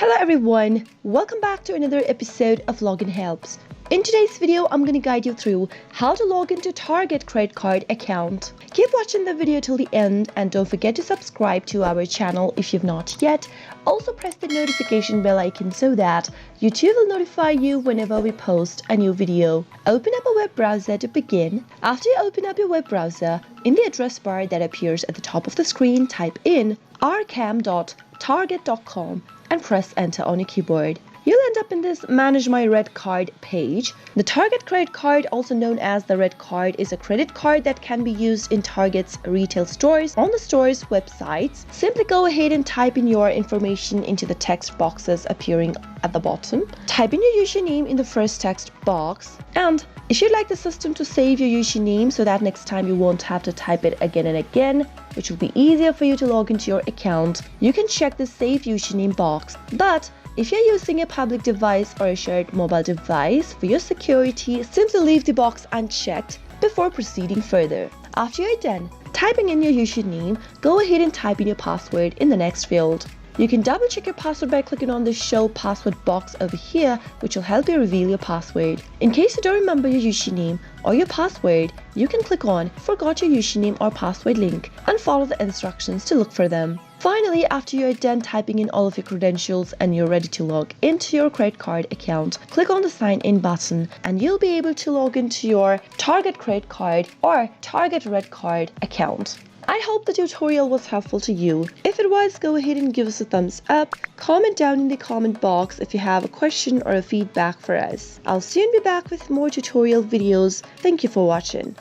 Hello everyone, welcome back to another episode of Login Helps. In today's video, I'm going to guide you through how to log into Target credit card account. Keep watching the video till the end and don't forget to subscribe to our channel if you've not yet. Also press the notification bell icon so that YouTube will notify you whenever we post a new video. Open up a web browser to begin. After you open up your web browser, in the address bar that appears at the top of the screen, type in rcam.target.com and press enter on your keyboard. You'll end up in this Manage My Red Card page. The Target credit card, also known as the Red Card, is a credit card that can be used in Target's retail stores on the store's websites. Simply go ahead and type in your information into the text boxes appearing at the bottom. Type in your username in the first text box, and if you'd like the system to save your username so that next time you won't have to type it again and again, which will be easier for you to log into your account, you can check the Save Username box. But if you're using a public device or a shared mobile device, for your security, simply leave the box unchecked before proceeding further. After you're done typing in your username, go ahead and type in your password in the next field. You can double check your password by clicking on the Show Password box over here, which will help you reveal your password. In case you don't remember your username or your password, you can click on Forgot Your Username or Password link and follow the instructions to look for them. Finally, after you're done typing in all of your credentials and you're ready to log into your credit card account, click on the Sign In button and you'll be able to log into your Target credit card or Target Red Card account. I hope the tutorial was helpful to you. If it was, go ahead and give us a thumbs up. Comment down in the comment box if you have a question or a feedback for us. I'll soon be back with more tutorial videos. Thank you for watching.